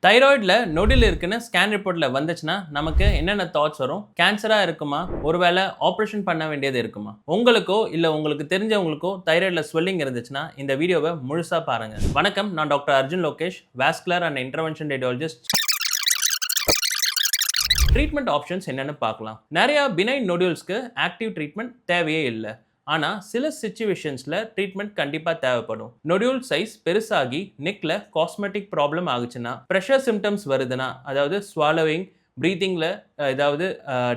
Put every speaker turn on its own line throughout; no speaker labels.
தைராய்டில் நொடியில் இருக்குன்னு ஸ்கேன் ரிப்போர்ட்டில் வந்துச்சுன்னா நமக்கு என்னென்ன தாட்ஸ் வரும்? கேன்சராக இருக்குமா? ஒருவேளை ஆப்ரேஷன் பண்ண வேண்டியது இருக்குமா? உங்களுக்கோ இல்லை உங்களுக்கு தெரிஞ்சவங்களுக்கோ தைராய்டில் ஸ்வெல்லிங் இருந்துச்சுன்னா இந்த வீடியோவை முழுசாக பாருங்கள். வணக்கம், நான் doctor Arjun Lokesh, vascular and intervention radiologist. Treatment options என்னென்னு பார்க்கலாம். நிறையா பினைன் நொடியூல்ஸ்க்கு ஆக்டிவ் ட்ரீட்மெண்ட் தேவையே இல்லை. ஆனால் சில சிச்சுவேஷன்ஸில் ட்ரீட்மெண்ட் கண்டிப்பாக தேவைப்படும். நொடியூல் சைஸ் பெருசாகி நெக்கில் காஸ்மெட்டிக் ப்ராப்ளம் ஆகுச்சுன்னா, ப்ரெஷர் சிம்டம்ஸ் வருதுன்னா, அதாவது ஸ்வாலோவிங் ப்ரீத்திங்கில் ஏதாவது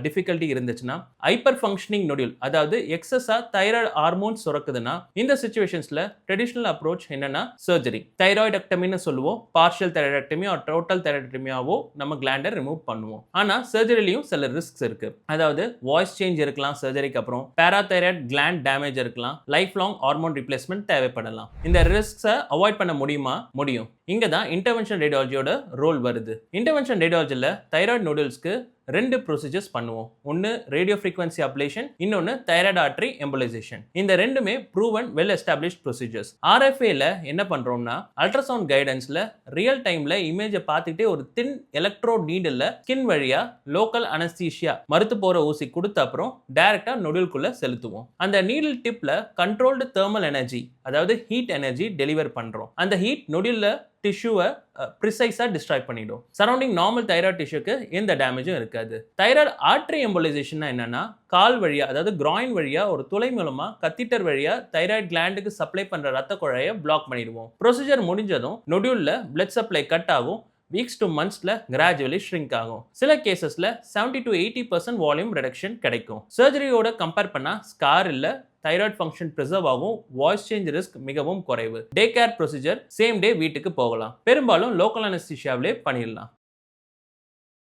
டிஃபிகல்ட்டி இருந்துச்சுன்னா, ஹைப்பர் ஃபங்க்ஷனிங் நொடியூல், அதாவது எக்ஸஸாக தைராய்டு ஹார்மோன்ஸ் சுரக்குதுன்னா, இந்த சிச்சுவேஷன்ஸில் ட்ரெடிஷ்னல் அப்ரோச் என்னன்னா சர்ஜரி. தைராய்டெக்டமின்னு சொல்லுவோம். பார்ஷியல் தைராய்டெக்டமி ஆர் டோட்டல் தைராய்டெக்டமியாவோ நம்ம கிளாண்டை ரிமூவ் பண்ணுவோம். ஆனால் சர்ஜரிலையும் சில ரிஸ்க்ஸ் இருக்கு. அதாவது வாய்ஸ் சேஞ்ச் இருக்கலாம் சர்ஜரிக்கு அப்புறம், பேராதைராய்டு கிளாண்ட் டேமேஜ் இருக்கலாம், லைஃப் லாங் ஹார்மோன் ரிப்ளேஸ்மெண்ட் தேவைப்படலாம். இந்த ரிஸ்க்ஸை அவாய்ட் பண்ண முடியுமா? முடியும். இங்கே தான் இன்டர்வென்ஷன் ரேடியாலஜியோட ரோல் வருது. இன்டர்வென்ஷன் ரேடியாலஜியில் தைராய்டு நூடுல்ஸ்க்கு 2 ப்ரொசீஜர்ஸ் பண்ணுவோம். ஒன்று ரேடியோ ஃப்ரீக்வன்சி அப்ளேஷன், இன்னொன்று தைராய்டு ஆர்டரி எம்பலைசேஷன். இந்த ரெண்டுமே ப்ரூவன் வெல் எஸ்டாப்ளிஷ்ட் ப்ரொசீஜர்ஸ். RFAல என்ன பண்றோம்னா, அல்ட்ராசவுண்ட் கைடன்ஸ்ல ரியல் டைம்ல இமேஜை பார்த்துக்கிட்டே ஒரு தின் எலக்ட்ரோ நீடில் ஸ்கின் வழியா லோக்கல் அனஸ்தீஷியா மறுத்து போற ஊசி கொடுத்த அப்புறம் டைரக்டா நொடியூல்குள்ள செலுத்துவோம். அந்த நீடில் டிப்ல கண்ட்ரோல்டு தெர்மல் எனர்ஜி, அதாவது ஹீட் எனர்ஜி டெலிவர் பண்றோம். அந்த ஹீட் நொடியூல்ல டிஷ்யூவை ப்ரிசைஸாக டிஸ்ட்ராய் பண்ணிடும். சரௌண்டிங் நார்மல் தைராய்டு டிஷ்யூக்கு எந்த டேமேஜும் இருக்காது. தைராய்டு ஆர்டரி எம்பலைசேஷன் என்னன்னா, கால் வழியா, அதாவது கிராயின் வழியா ஒரு துளை மூலமா கத்தீட்டர் வழியா தைராய்டு கிளாண்டுக்கு சப்ளை பண்ற ரத்த குழாயை பிளாக் பண்ணிடுவோம். ப்ரொசீஜர் முடிஞ்சதும் நொடியூல்ல பிளட் சப்ளை கட் ஆகும். வீக்ஸ் டு மந்த்ஸ்ல கிராஜுவலி ஷ்ரிங்க் ஆகும். சில கேசஸ்ல 70 to 80% வால்யூம் ரெடக்ஷன் கிடைக்கும். சர்ஜரியோட கம்பேர் பண்ணா ஸ்கார் இல்ல, தைராய்டு ஃபங்க்ஷன் ப்ரிசர்வ் ஆகும், வாய்ஸ் சேஞ்ச் ரிஸ்க் மிகவும் குறைவு. Day care procedure same day வீட்டுக்கு போகலாம். பெரும்பாலும் லோக்கல் அனஸ்தீஷியாவிலே பண்ணிடலாம்.